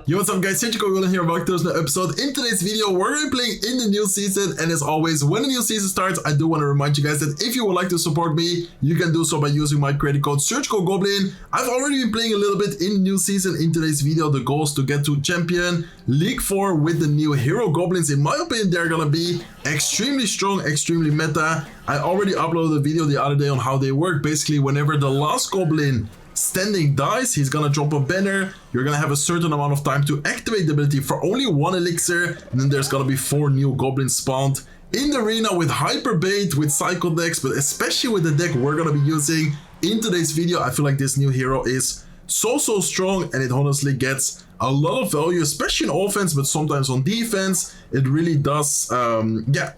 Yo, what's up guys, Goblin here, welcome to another episode. In today's video, we're going to be playing in the new season, and as always, when the new season starts, I do want to remind you guys that if you would like to support me, you can do so by using my credit code Goblin. I've already been playing a little bit in the new season. In today's video, the goal is to get to Champion League 4 with the new hero Goblins. In my opinion, they're going to be extremely strong, extremely meta. I already uploaded a video the other day on how they work. Basically, whenever the last Goblin standing dies, he's gonna drop a banner. You're gonna have a certain amount of time to activate the ability for only 1 elixir, and then there's gonna be 4 new goblins spawned in the arena with hyper bait, with cycle decks, but especially with the deck we're gonna be using in today's video. I feel like this new hero is so strong, and it honestly gets a lot of value, especially in offense, but sometimes on defense it really does,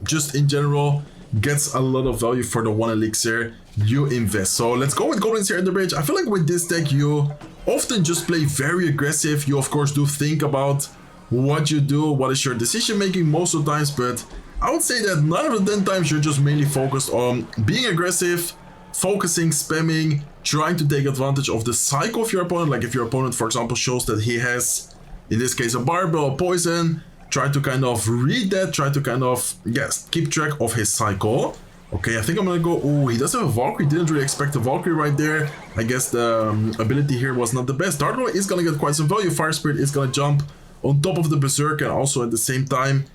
just in general gets a lot of value for the 1 elixir you invest. So let's go with goblins here in the bridge. I feel like with this deck you often just play very aggressive. You of course do think about what you do, what is your decision making most of the times, but I would say that 9 out of 10 times you're just mainly focused on being aggressive, focusing, spamming, trying to take advantage of the cycle of your opponent. Like if your opponent, for example, shows that he has, in this case, a barbell, a poison, try to kind of read that, try to kind of, keep track of his cycle. Okay, I think I'm gonna go, oh, he does have a Valkyrie, didn't really expect a Valkyrie right there. I guess the ability here was not the best. Dark Lord is gonna get quite some value. Fire Spirit is gonna jump on top of the Berserk and also at the same time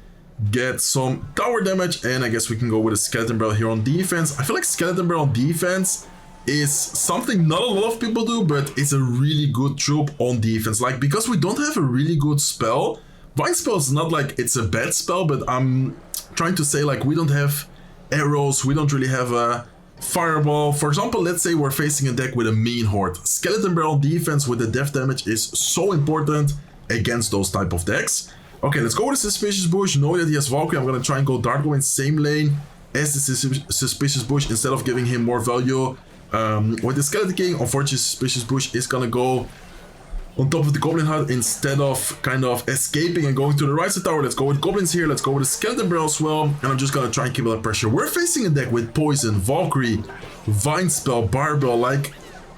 get some tower damage. And I guess we can go with a Skeleton Barrel here on defense. I feel like Skeleton Barrel on defense is something not a lot of people do, but it's a really good troop on defense. Like, because we don't have a really good spell, Vine Spell is not like it's a bad spell, but I'm trying to say, like, we don't have arrows, we don't really have a fireball. For example, let's say we're facing a deck with a mean horde. Skeleton Barrel defense with the death damage is so important against those type of decks. Okay, let's go with the Suspicious Bush. Knowing that he has Valkyrie, I'm gonna try and go Dark Lord in same lane as the Suspicious Bush instead of giving him more value. With the Skeleton King, unfortunately, Suspicious Bush is gonna go on top of the Goblin Hut instead of kind of escaping and going to the right side tower. Let's go with Goblins here. Let's go with the Skeleton Barrel as well. And I'm just gonna try and keep that pressure. We're facing a deck with Poison, Valkyrie, Vine Spell, Barbell. Like,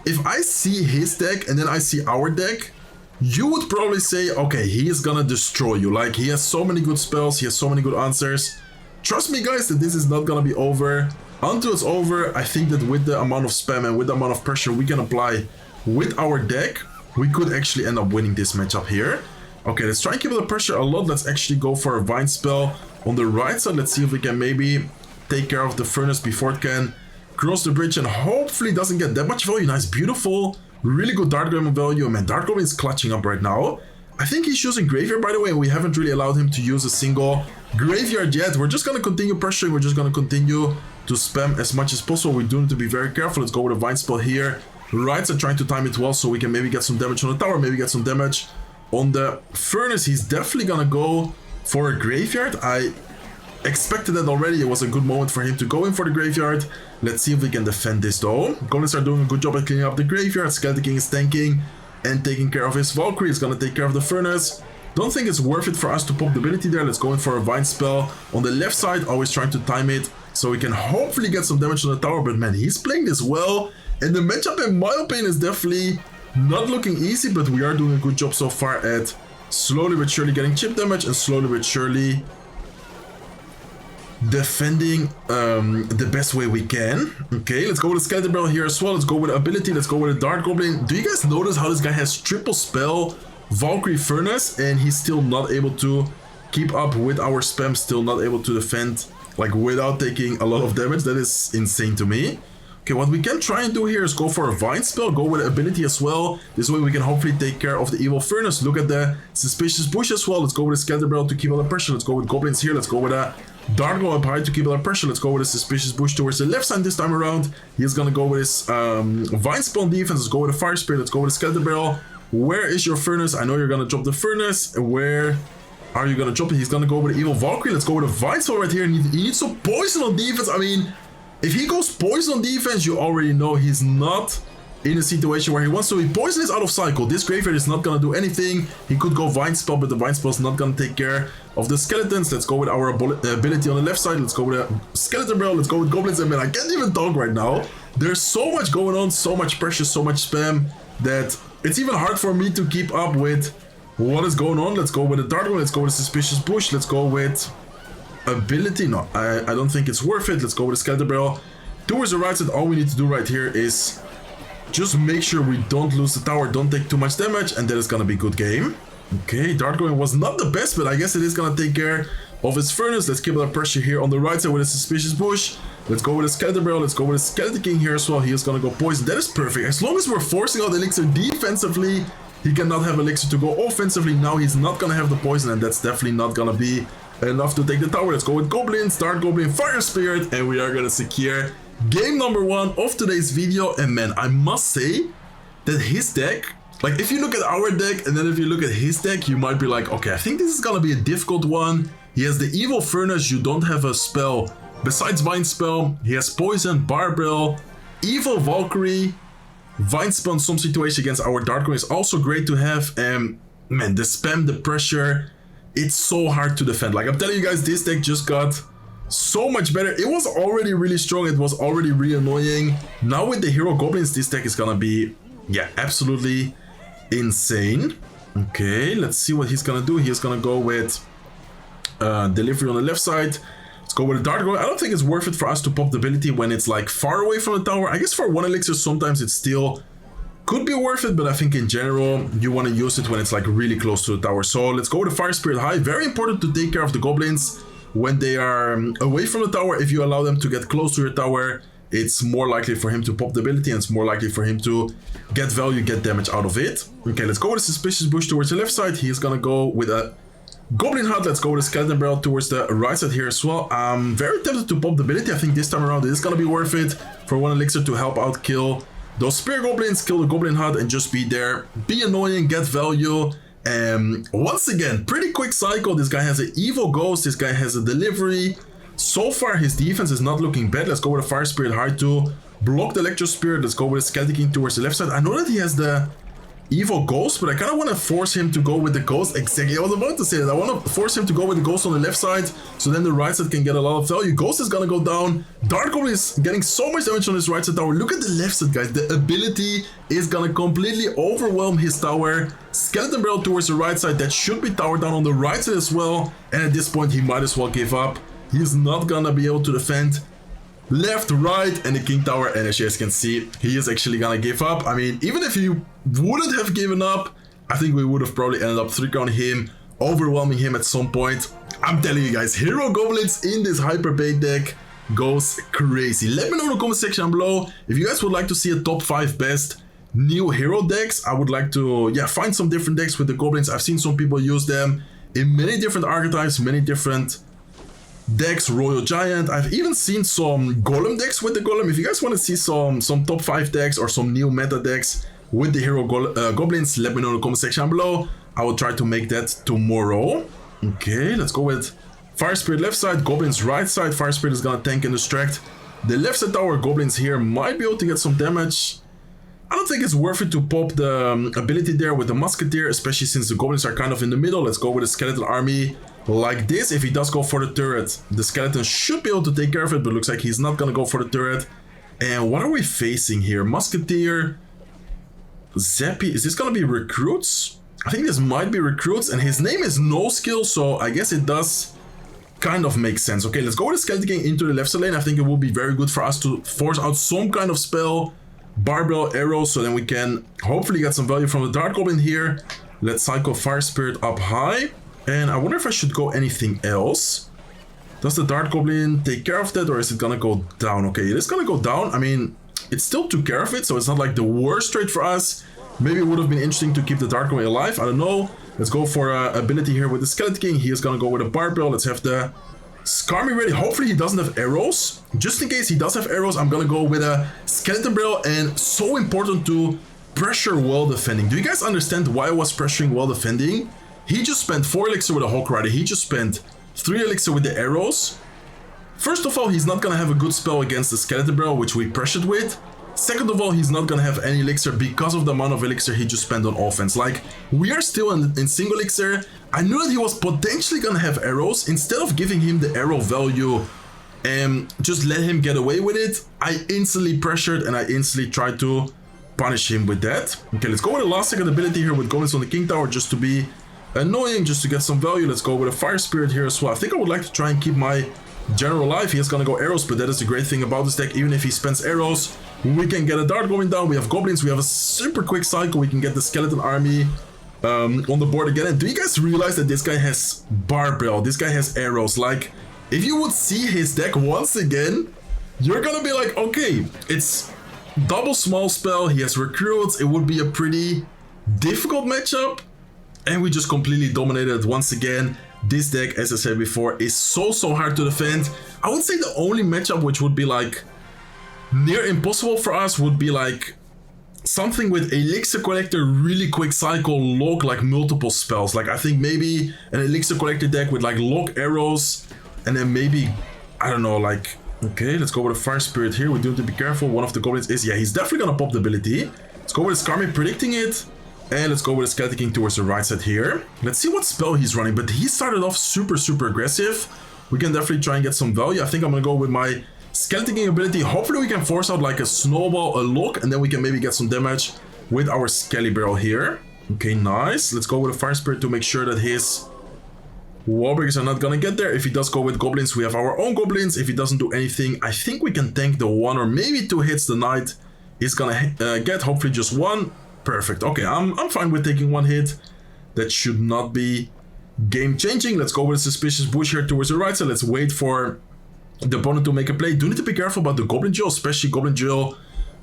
if I see his deck and then I see our deck, you would probably say, okay, he is gonna destroy you. Like, he has so many good spells, he has so many good answers. Trust me, guys, that this is not gonna be over until it's over. I think that with the amount of spam and with the amount of pressure we can apply with our deck, we could actually end up winning this matchup here. Okay, let's try and keep the pressure a lot. Let's actually go for a Vine Spell on the right side. Let's see if we can maybe take care of the Furnace before it can cross the bridge and hopefully doesn't get that much value. Nice, beautiful, really good Dark Goblin value. Man, Dark Goblin is clutching up right now. I think he's using Graveyard, by the way, and we haven't really allowed him to use a single Graveyard yet. We're just going to continue pressuring. We're just going to continue to spam as much as possible. We do need to be very careful. Let's go with a Vine Spell here. Right side, trying to time it well so we can maybe get some damage on the tower, maybe get some damage on the Furnace. He's definitely gonna go for a Graveyard. I expected that already. It was a good moment for him to go in for the Graveyard. Let's see if we can defend this though. Goblins are doing a good job at cleaning up the Graveyard. Skeleton King is tanking and taking care of his Valkyrie. He's gonna take care of the Furnace. Don't think it's worth it for us to pop the ability there. Let's go in for a Vine Spell on the left side, always trying to time it so we can hopefully get some damage on the tower. But man, he's playing this well. And the matchup, in my opinion, is definitely not looking easy, but we are doing a good job so far at slowly but surely getting chip damage and slowly but surely defending the best way we can. Okay, let's go with a Skeleton Barrel here as well. Let's go with ability. Let's go with a Dark Goblin. Do you guys notice how this guy has triple spell, Valkyrie, Furnace, and he's still not able to keep up with our spam, still not able to defend like without taking a lot of damage? That is insane to me. Okay, what we can try and do here is go for a Vine Spell, go with ability as well. This way we can hopefully take care of the evil Furnace. Look at the Suspicious Bush as well. Let's go with a Skeleton Barrel to keep all the pressure. Let's go with Goblins here. Let's go with a Dark Lord up high to keep all the pressure. Let's go with a Suspicious Bush towards the left side this time around. He's gonna go with his Vine Spell on defense. Let's go with a Fire Spirit. Let's go with a Skeleton Barrel. Where is your Furnace? I know you're gonna drop the Furnace. Where are you gonna drop it? He's gonna go with the evil Valkyrie. Let's go with a Vine Spell right here. He needs some poison on defense. I mean, if he goes poison on defense, you already know he's not in a situation where he wants to be. Poison is out of cycle. This Graveyard is not gonna do anything. He could go Vine Spell, but the Vine Spell is not gonna take care of the skeletons. Let's go with our ability on the left side. Let's go with a Skeleton Barrel. Let's go with Goblins. And man, I can't even talk right now. There's so much going on, so much pressure, so much spam that it's even hard for me to keep up with What is going on? Let's go with the Dart one. Let's go with the Suspicious Bush. Let's go with ability. No, I don't think it's worth it. Let's go with the Skeleton Barrel. Towards the right side, all we need to do right here is just make sure we don't lose the tower, don't take too much damage, and then it's gonna be good game. Okay, Dart going was not the best, but I guess it is gonna take care of his furnace. Let's keep a lot of pressure here on the right side with a Suspicious Bush. Let's go with a Skeleton Barrel. Let's go with a Skeleton King here as well. He is gonna go poison. That is perfect. As long as we're forcing out Elixir defensively, he cannot have Elixir to go offensively. Now he's not gonna have the poison, and that's definitely not gonna be enough to take the tower. Let's go with Goblin, Start Goblin, Fire Spirit, and we are gonna secure game number 1 of today's video. And man, I must say that his deck, like if you look at our deck and then if you look at his deck, you might be like, okay, I think this is gonna be a difficult one. He has the Evil Furnace. You don't have a spell besides Vine Spell. He has Poison, Barbell, Evil Valkyrie, Vine Spell in some situation against our Dark One is also great to have. And man, the spam, the pressure, it's so hard to defend. Like I'm telling you guys, this deck just got so much better. It was already really strong. It was already really annoying. Now with the Hero Goblins, this deck is gonna be, yeah, absolutely insane. Okay, let's see what he's gonna do. He's gonna go with Delivery on the left side. Let's go with a Dart Goblin. I don't think it's worth it for us to pop the ability when it's like far away from the tower. I guess for 1 elixir, sometimes it still could be worth it, but I think in general, you want to use it when it's like really close to the tower. So let's go with a Fire Spirit High. Very important to take care of the goblins when they are away from the tower. If you allow them to get close to your tower, it's more likely for him to pop the ability, and it's more likely for him to get value, get damage out of it. Okay, let's go with a Suspicious Bush towards the left side. He's gonna go with a Goblin Hut. Let's go with a Skeleton Barrel towards the right side here as well. I'm very tempted to pop the ability. I think this time around it is gonna be worth it for 1 elixir to help out kill those Spear Goblins, kill the Goblin Hut, and just be there, be annoying, get value. Once again, pretty quick cycle. This guy has an Evil Ghost. This guy has a Delivery. So far, his defense is not looking bad. Let's go with a Fire Spirit High to block the Electro Spirit. Let's go with a Skeleton King towards the left side. I know that he has the Evil Ghost, but I kind of want to force him to go with the Ghost. Exactly, I was about to say that. I want to force him to go with the Ghost on the left side, so then the right side can get a lot of value. Ghost is gonna go down. Dark Goblin is getting so much damage on his right side tower. Look at the left side, guys. The ability is gonna completely overwhelm his tower. Skeleton Barrel towards the right side. That should be towered down on the right side as well. And at this point, he might as well give up. He's not gonna be able to defend left, right, and the King Tower, and as you guys can see, he is actually gonna give up. I mean, even if he wouldn't have given up, I think we would have probably ended up 3-counting him, overwhelming him at some point. I'm telling you guys, Hero Goblins in this Hyper Bait deck goes crazy. Let me know in the comment section down below if you guys would like to see a top 5 best new hero decks. I would like to, yeah, find some different decks with the Goblins. I've seen some people use them in many different archetypes, many different decks, Royal Giant. I've even seen some Golem decks with the Golem. If you guys want to see some top 5 decks or some new meta decks with the Hero Goblins, let me know in the comment section down below. I will try to make that tomorrow. Okay, let's go with Fire Spirit left side, Goblins right side. Fire Spirit is gonna tank and distract the left side tower. Goblins here might be able to get some damage. I don't think it's worth it to pop the ability there with the Musketeer, especially since the Goblins are kind of in the middle. Let's go with a Skeleton Army like this. If he does go for the turret, the Skeleton should be able to take care of it, but looks like he's not gonna go for the turret. And what are we facing here? Musketeer, Zappy. Is this gonna be recruits? I think this might be recruits, and his name is No Skill, so I guess it does kind of make sense. Okay, let's go with the Skeleton King into the left side lane. I think it will be very good for us to force out some kind of spell, Barbell, arrows, so then we can hopefully get some value from the Dart Goblin here. Let's cycle Fire Spirit up high. And I wonder if I should go anything else. Does the Dart Goblin take care of that, or is it gonna go down? Okay, it is gonna go down. I mean, it still took care of it, so it's not like the worst trade for us. Maybe it would have been interesting to keep the Dart Goblin alive. I don't know. Let's go for ability here with the Skeleton King. He is gonna go with a Barbell. Let's have the Skarmy ready. Hopefully he doesn't have arrows. Just in case he does have arrows, I'm gonna go with a Skeleton Barrel. And so important to pressure while defending. Do you guys understand why I was pressuring while defending? He just spent 4 elixir with a Hawk Rider. He just spent 3 elixir with the arrows. First of all, he's not gonna have a good spell against the Skeleton Barrel, which we pressured with. Second of all, he's not gonna have any elixir because of the amount of elixir he just spent on offense. Like, we are still in single elixir. I knew that he was potentially gonna have arrows. Instead of giving him the arrow value and just let him get away with it, I instantly pressured and I instantly tried to punish him with that. Okay, let's go with the last second ability here with Goblins on the King Tower just to be annoying just to get some value. Let's go with a Fire Spirit here as well. I think I would like to try and keep my general alive. He is gonna go arrows, but that is the great thing about this deck. Even if he spends arrows, we can get a dart going down. We have goblins, we have a super quick cycle. We can get the skeleton army on the board again. And do you guys realize that this guy has barbell? This guy has arrows. Like, if you would see his deck once again, you're gonna be like, okay, it's double small spell, he has recruits, it would be a pretty difficult matchup, and we just completely dominated once again. This deck, as I said before, is so hard to defend. I would say the only matchup which would be like near impossible for us would be like something with Elixir Collector, really quick cycle, lock like multiple spells. Like I think maybe an Elixir Collector deck with like lock arrows, and then maybe, I don't know, like, okay, let's go with a Fire Spirit here. We do have to be careful. One of the goblins is, yeah, he's definitely gonna pop the ability. Let's go with a Skarmy predicting it. And let's go with a Skeleton King towards the right side here. Let's see what spell he's running, but he started off super aggressive. We can definitely try and get some value. I think I'm gonna go with my Skeleton King ability. Hopefully we can force out like a snowball, a lock, and then we can maybe get some damage with our Skelly Barrel here. Okay, nice. Let's go with a Fire Spirit to make sure that his Wallbreakers are not gonna get there. If he does go with goblins, we have our own goblins. If he doesn't do anything, I think we can tank the 1 or maybe 2 hits the knight is gonna get. Hopefully just 1. Perfect. Okay, I'm fine with taking 1 hit. That should not be game changing. Let's go with a Suspicious Bush here towards the right side. Let's wait for the opponent to make a play. Do need to be careful about the Goblin Drill, especially Goblin Drill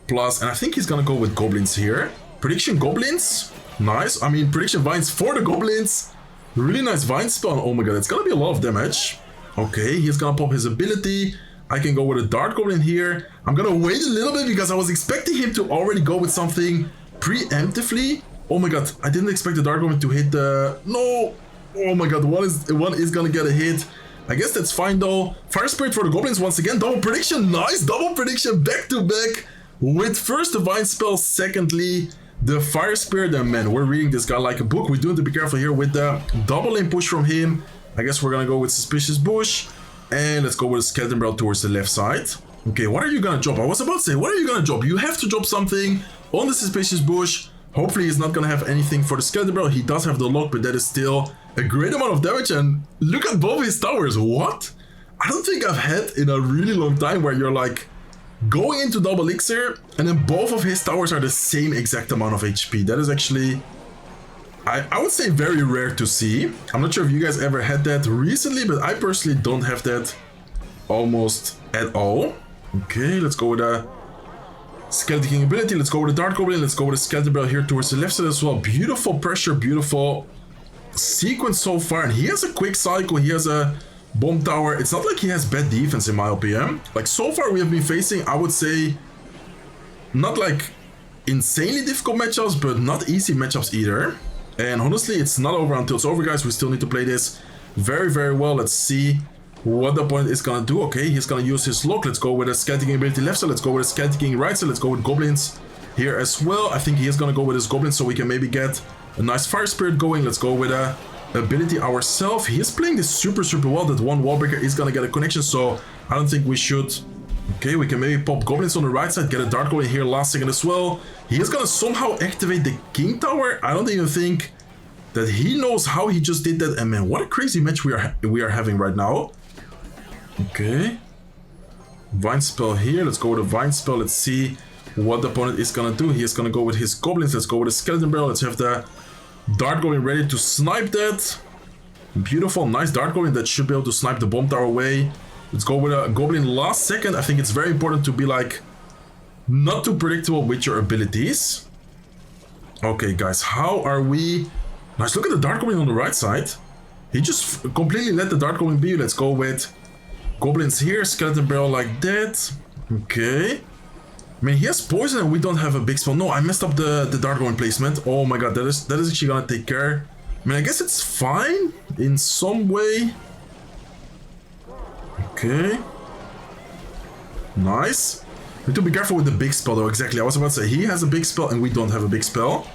plus, and I think he's gonna go with goblins here. Prediction goblins. Nice. I mean, prediction vines for the goblins. Really nice vine spell. Oh my god, it's gonna be a lot of damage. Okay, he's gonna pop his ability. I can go with a Dart Goblin here. I'm gonna wait a little bit because I was expecting him to already go with something preemptively. Oh my god, I didn't expect the Dart Goblin to hit the... No! Oh my god, one is gonna get a hit. I guess that's fine though. Fire Spirit for the goblins once again. Double prediction. Nice, double prediction back to back. With first the vine spell, secondly the Fire Spirit. And man, we're reading this guy like a book. We do have to be careful here with the double lane push from him. I guess we're gonna go with Suspicious Bush. And let's go with a Skeleton Barrel towards the left side. Okay, what are you gonna drop? I was about to say, what are you gonna drop? You have to drop something on the Suspicious Bush. Hopefully he's not gonna have anything for the Skeleton Barrel. He does have the lock, but that is still a great amount of damage. And look at both his towers. What? I don't think I've had in a really long time where you're like going into double elixir and then both of his towers are the same exact amount of HP. That is actually, I would say, very rare to see. I'm not sure if you guys ever had that recently, but I personally don't have that almost at all. Okay, let's go with a Skeleton King ability. Let's go with a Dart Goblin. Let's go with a Skeleton Barrel here towards the left side as well. Beautiful pressure, beautiful sequence so far. And he has a quick cycle. He has a bomb tower. It's not like he has bad defense in my opinion. Like so far we have been facing, I would say, not like insanely difficult matchups, but not easy matchups either. And honestly, it's not over until it's over, guys. We still need to play this very well. Let's see what the opponent is gonna do. Okay, he's gonna use his lock. Let's go with a Skeleton King ability left side. Let's go with a Skeleton King right side. Let's go with goblins here as well. I think he is gonna go with his goblins so we can maybe get a nice Fire Spirit going. Let's go with a ability ourselves. He is playing this super well. That one Wallbreaker is gonna get a connection, so I don't think we should. Okay, we can maybe pop goblins on the right side, get a Dart Goblin here last second as well. He is gonna somehow activate the King Tower. I don't even think that he knows how he just did that. And man, what a crazy match we are having right now. Okay, Vine Spell here. Let's go with a Vine Spell. Let's see what the opponent is gonna do. He is gonna go with his goblins. Let's go with a Skeleton Barrel. Let's have the Dart Goblin ready to snipe that. Beautiful, nice Dart Goblin that should be able to snipe the bomb tower away. Let's go with a Goblin last second. I think it's very important to be like not too predictable with your abilities. Okay, guys, how are we? Nice, look at the Dart Goblin on the right side. He just completely let the Dart Goblin be. Let's go with goblins here, Skeleton Barrel like that. Okay. I mean, he has poison and we don't have a big spell. No, I messed up the Dart Goblin placement. Oh my god, that is actually gonna take care. I mean, I guess it's fine in some way. Okay. Nice. We need to be careful with the big spell though, exactly. I was about to say, he has a big spell and we don't have a big spell.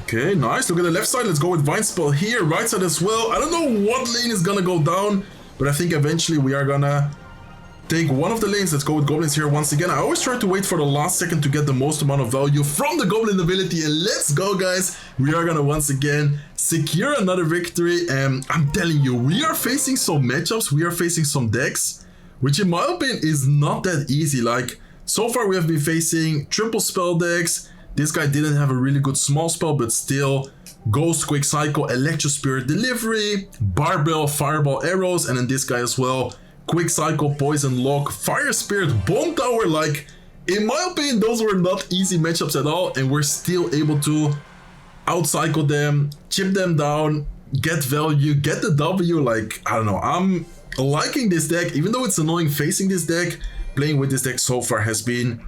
Okay, nice. Look at the left side. Let's go with Vine Spell here. Right side as well. I don't know what lane is gonna go down, but I think eventually we are gonna take one of the lanes. Let's go with goblins here once again. I always try to wait for the last second to get the most amount of value from the goblin ability. And let's go, guys. We are gonna once again secure another victory. And I'm telling you, we are facing some matchups. We are facing some decks, which in my opinion is not that easy. Like, so far we have been facing triple spell decks. This guy didn't have a really good small spell, but still Ghost, Quick Cycle, Electro Spirit Delivery, Barbell, Fireball, Arrows, and then this guy as well. Quick Cycle, Poison Lock, Fire Spirit, Bomb Tower. Like, in my opinion, those were not easy matchups at all, and we're still able to outcycle them, chip them down, get value, get the W. Like, I don't know, I'm liking this deck, even though it's annoying facing this deck. Playing with this deck so far has been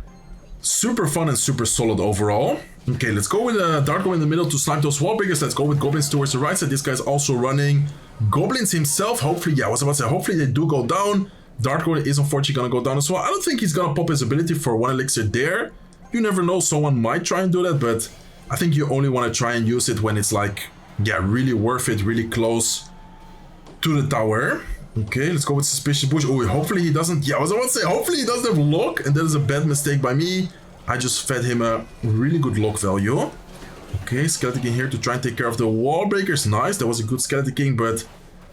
super fun and super solid overall. Okay, let's go with Darko in the middle to snipe those wall breakers. Let's go with goblins towards the right side. This guy's also running goblins himself. Hopefully, yeah, I was about to say, hopefully they do go down. Darko is unfortunately gonna go down as well. I don't think he's gonna pop his ability for one elixir there. You never know, someone might try and do that, but I think you only want to try and use it when it's like, yeah, really worth it, really close to the tower. Okay, let's go with Suspicious Bush. Oh, hopefully he doesn't... Yeah, I was about to say, hopefully he doesn't have lock, and that is a bad mistake by me. I just fed him a really good lock value. Okay, Skeleton King here to try and take care of the wall breakers. Nice, that was a good Skeleton King, but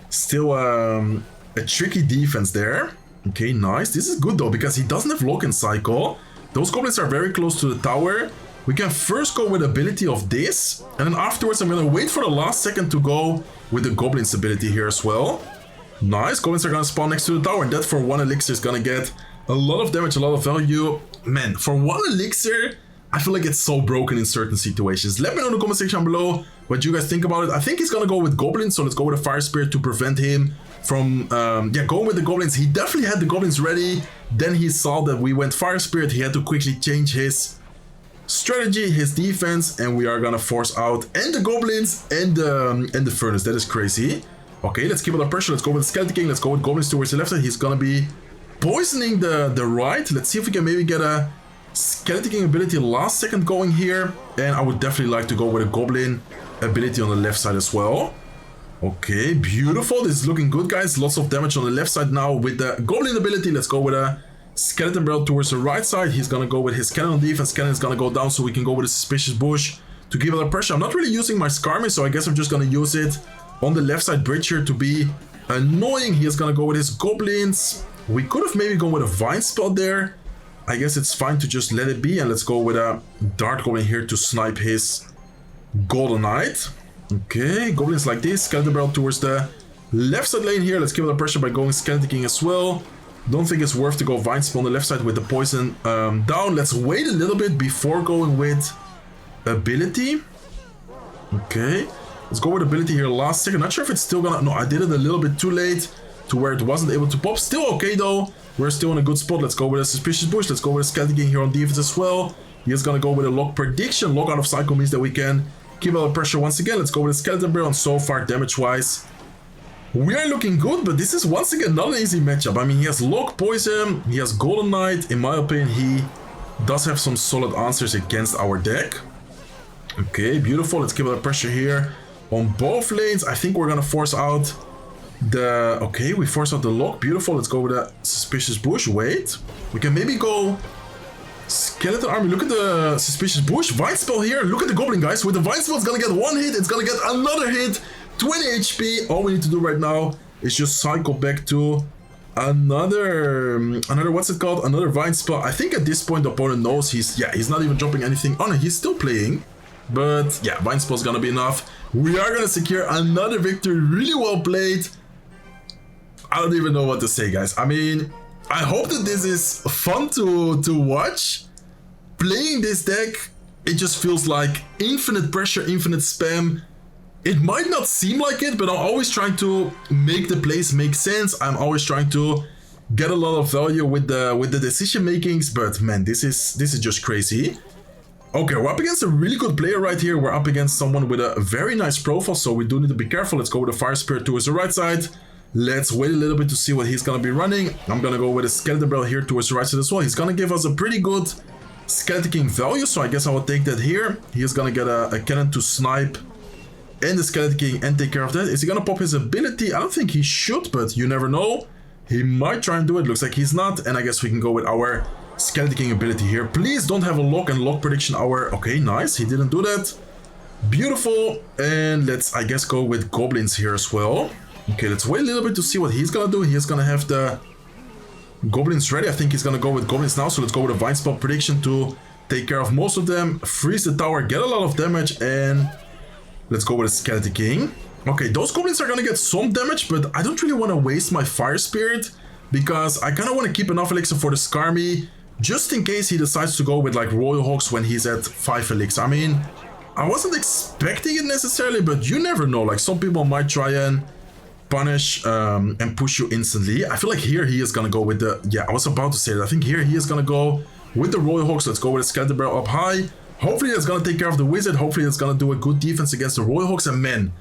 still a tricky defense there. Okay, nice. This is good though, because he doesn't have lock and cycle. Those goblins are very close to the tower. We can first go with the ability of this, and then afterwards I'm gonna wait for the last second to go with the goblin's ability here as well. Nice, goblins are gonna spawn next to the tower, and that for one elixir is gonna get a lot of damage, a lot of value. Man, for one elixir, I feel like it's so broken in certain situations. Let me know in the comment section below what you guys think about it. I think he's gonna go with goblins, so let's go with a fire spirit to prevent him from going with the goblins. He definitely had the goblins ready. Then he saw that we went fire spirit. He had to quickly change his strategy, his defense, and we are gonna force out and the goblins and the furnace. That is crazy. Okay, let's keep it under pressure. Let's go with the Skeleton King. Let's go with goblins towards the left side. He's gonna be poisoning the right. Let's see if we can maybe get a Skeleton King ability last second going here. And I would definitely like to go with a goblin ability on the left side as well. Okay, beautiful. This is looking good, guys. Lots of damage on the left side now with the goblin ability. Let's go with a Skeleton Barrel towards the right side. He's gonna go with his cannon on defense. Cannon is gonna go down, so we can go with a Suspicious Bush to give it a pressure. I'm not really using my Skarmy, so I guess I'm just gonna use it on the left side bridge here to be annoying. He is gonna go with his goblins. We could have maybe gone with a vine spell there. I guess it's fine to just let it be, and let's go with a dart goblin here to snipe his golden knight. Okay, goblins like this. Skeleton Barrel towards the left side lane here. Let's give it a pressure by going Skeleton King as well. Don't think it's worth to go vine spell on the left side with the poison down. Let's wait a little bit before going with ability. Okay, let's go with ability here last second. Not sure if it's still gonna... No, I did it a little bit too late to where it wasn't able to pop. Still okay though. We're still in a good spot. Let's go with a Suspicious Bush. Let's go with a Skeleton King here on defense as well. He is gonna go with a lock prediction. Lock out of cycle means that we can keep out the pressure once again. Let's go with a Skeleton Barrel, and so far damage wise we are looking good, but this is once again not an easy matchup. I mean, he has lock, poison, he has golden knight. In my opinion, he does have some solid answers against our deck. Okay, beautiful. Let's give it a pressure here on both lanes. I think we're gonna force out the... Okay, we force out the lock. Beautiful. Let's go with a Suspicious Bush. Wait, we can maybe go Skeleton Army. Look at the Suspicious Bush. Vine Spell here. Look at the Goblin, guys. With the Vine Spell, it's gonna get one hit. It's gonna get another hit. 20 HP. All we need to do right now is just cycle back to another what's it called? Another Vine Spell. I think at this point the opponent knows he's not even dropping anything. Oh no, he's still playing. But yeah, Vine Spell's gonna be enough. We are gonna secure another victory. Really well played. I don't even know what to say, guys. I mean, I hope that this is fun to watch. Playing this deck, it just feels like infinite pressure, infinite spam. It might not seem like it, but I'm always trying to make the plays make sense. I'm always trying to get a lot of value with the decision makings. But man, this is just crazy. Okay, we're up against a really good player right here. We're up against someone with a very nice profile, so we do need to be careful. Let's go with a Fire Spirit towards the right side. Let's wait a little bit to see what he's gonna be running. I'm gonna go with a Skeleton Barrel here towards the right side as well. He's gonna give us a pretty good Skeleton King value, so I guess I will take that here. He is gonna get a cannon to snipe and the Skeleton King and take care of that. Is he gonna pop his ability? I don't think he should, but you never know. He might try and do it. Looks like he's not. And I guess we can go with our Skeleton King ability here. Please don't have a lock and lock prediction hour. Okay, nice. He didn't do that. Beautiful. And let's, I guess, go with goblins here as well. Okay, let's wait a little bit to see what he's gonna do. He's gonna have the goblins ready. I think he's gonna go with goblins now. So let's go with a vine spell prediction to take care of most of them. Freeze the tower, get a lot of damage, and let's go with a Skeleton King. Okay, those goblins are gonna get some damage, but I don't really want to waste my fire spirit because I kind of want to keep enough elixir for the Skarmy just in case he decides to go with like Royal Hawks when he's at 5 elixir. I mean, I wasn't expecting it necessarily, but you never know. Like some people might try and punish and push you instantly. I feel like here he is gonna go with the, yeah, I was about to say that. I think here he is gonna go with the Royal Hawks. Let's go with a Skeleton Barrel up high. Hopefully it's gonna take care of the wizard. Hopefully it's gonna do a good defense against the Royal Hawks. And man,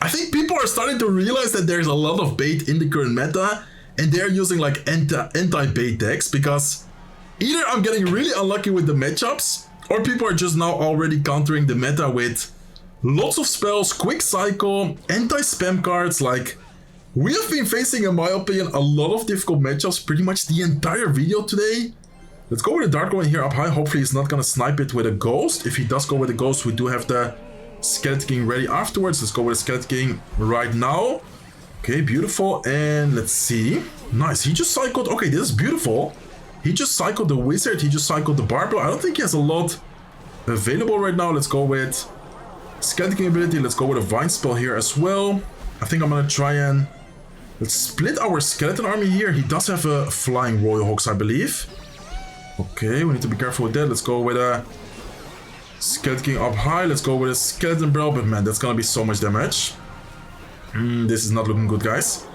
I think people are starting to realize that there's a lot of bait in the current meta, and they're using like anti-bait decks because either I'm getting really unlucky with the matchups, or people are just now already countering the meta with lots of spells, quick cycle, anti-spam cards. Like, we have been facing, in my opinion, a lot of difficult matchups pretty much the entire video today. Let's go with a Dark One here up high. Hopefully he's not gonna snipe it with a Ghost. If he does go with a Ghost, we do have the Skeleton King ready afterwards. Let's go with a Skeleton King right now. Okay, beautiful. And let's see. Nice, he just cycled. Okay, this is beautiful. He just cycled the wizard. He just cycled the barbell. I don't think he has a lot available right now. Let's go with Skeleton King ability. Let's go with a vine spell here as well. I think I'm gonna try and let's split our skeleton army here. He does have a flying Royal Hawks, I believe. Okay, we need to be careful with that. Let's go with a Skeleton King up high. Let's go with a Skeleton Barrel, but man, that's gonna be so much damage. This is not looking good, guys.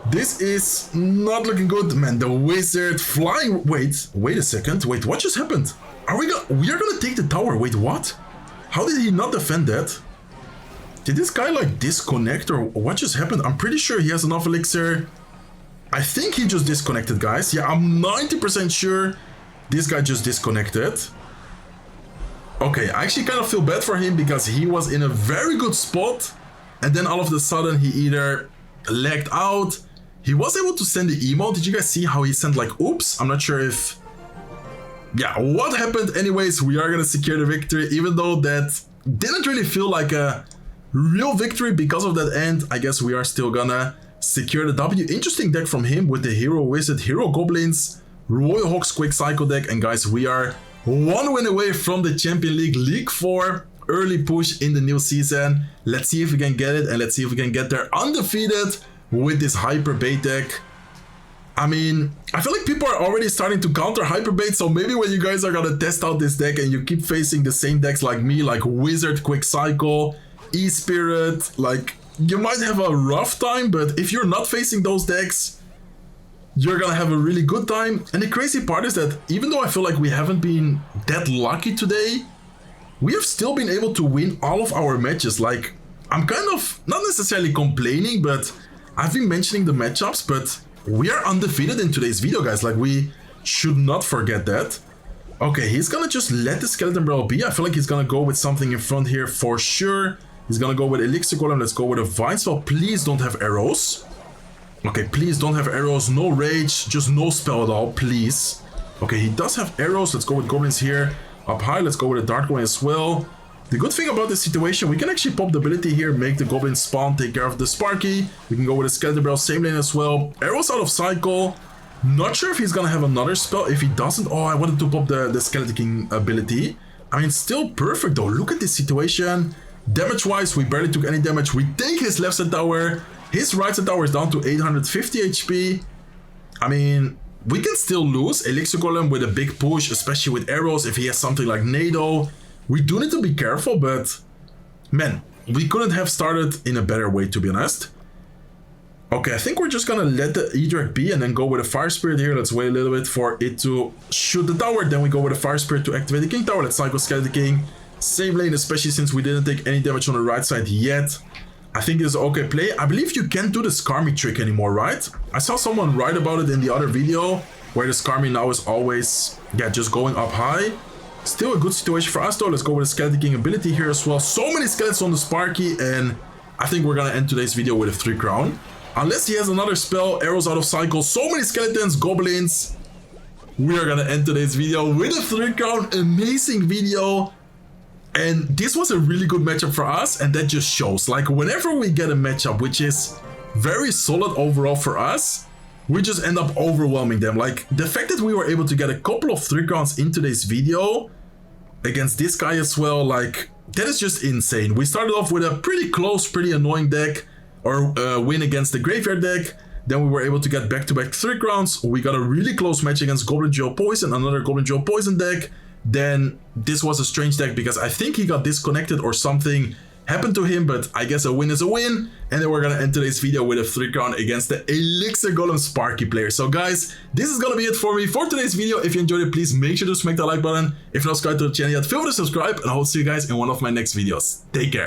This is not looking good, man. The wizard flying. Wait a second. Wait, what just happened? We are gonna take the tower. Wait, what? How did he not defend that? Did this guy like disconnect or what just happened? I'm pretty sure he has enough elixir. I think he just disconnected, guys. Yeah, I'm 90% sure this guy just disconnected. Okay, I actually kind of feel bad for him because he was in a very good spot and then all of a sudden he either lagged out. He was able to send the emote. Did you guys see how he sent like oops? I'm not sure if... yeah, what happened? Anyways, we are gonna secure the victory, even though that didn't really feel like a real victory because of that end. I guess we are still gonna secure the W. Interesting deck from him with the Hero Wizard, Hero Goblins, Royal Hawks Quick Cycle deck. And guys, we are 1 win away from the Champion League, League 4, early push in the new season. Let's see if we can get it, and let's see if we can get there undefeated with this Hyper Bait deck. I mean, I feel like people are already starting to counter Hyper Bait, so maybe when you guys are gonna test out this deck and you keep facing the same decks like me, like Wizard, Quick Cycle, E-Spirit, like, you might have a rough time, but if you're not facing those decks, you're gonna have a really good time. And the crazy part is that even though I feel like we haven't been that lucky today, we have still been able to win all of our matches. Like, I'm kind of not necessarily complaining, but I've been mentioning the matchups, but we are undefeated in today's video, guys. Like, we should not forget that. Okay, he's gonna just let the Skeleton Barrel be. I feel like he's gonna go with something in front here for sure. He's gonna go with Elixir Golem. Let's go with a Vine Spell. Please don't have arrows. Okay, please don't have arrows. No rage, just no spell at all, please. Okay, he does have arrows. Let's go with Goblins here. Up high, let's go with a Dark One as well. The good thing about this situation, we can actually pop the ability here, make the Goblin spawn, take care of the Sparky. We can go with a Skeleton Barrel, same lane as well. Arrows out of cycle. Not sure if he's gonna have another spell. If he doesn't, oh, I wanted to pop the Skeleton King ability. I mean, still perfect though. Look at this situation. Damage-wise, we barely took any damage. We take his left side tower. His right side tower is down to 850 HP. I mean, we can still lose. Elixir Golem with a big push, especially with arrows. If he has something like NATO, we do need to be careful, but man, we couldn't have started in a better way, to be honest. Okay, I think we're just gonna let the E-Drag be and then go with a Fire Spirit here. Let's wait a little bit for it to shoot the tower. Then we go with a Fire Spirit to activate the King Tower. Let's cycle Skeleton King. Same lane, especially since we didn't take any damage on the right side yet. I think it's okay play. I believe you can't do the Skarmy trick anymore, right? I saw someone write about it in the other video, where the Skarmy now is always, yeah, just going up high. Still a good situation for us though. Let's go with a Skeleton King ability here as well. So many skeletons on the Sparky, and I think we're gonna end today's video with a 3 crown. Unless he has another spell, arrows out of cycle, so many skeletons, goblins. We are gonna end today's video with a 3rd round, amazing video. And this was a really good matchup for us, and that just shows, like, whenever we get a matchup which is very solid overall for us, we just end up overwhelming them. Like, the fact that we were able to get a couple of 3rd rounds in today's video against this guy as well, like, that is just insane. We started off with a pretty close, pretty annoying deck, or win against the graveyard deck. Then we were able to get back-to-back 3rd rounds. We got a really close match against Goblin Duo Poison, another Goblin Duo Poison deck. Then this was a strange deck because I think he got disconnected or something happened to him, but I guess a win is a win. And then we're gonna end today's video with a 3rd round against the Elixir Golem Sparky player. So guys, this is gonna be it for me for today's video. If you enjoyed it, please make sure to smack that like button. If you're not subscribed to the channel yet, feel free to subscribe, and I will see you guys in one of my next videos. Take care.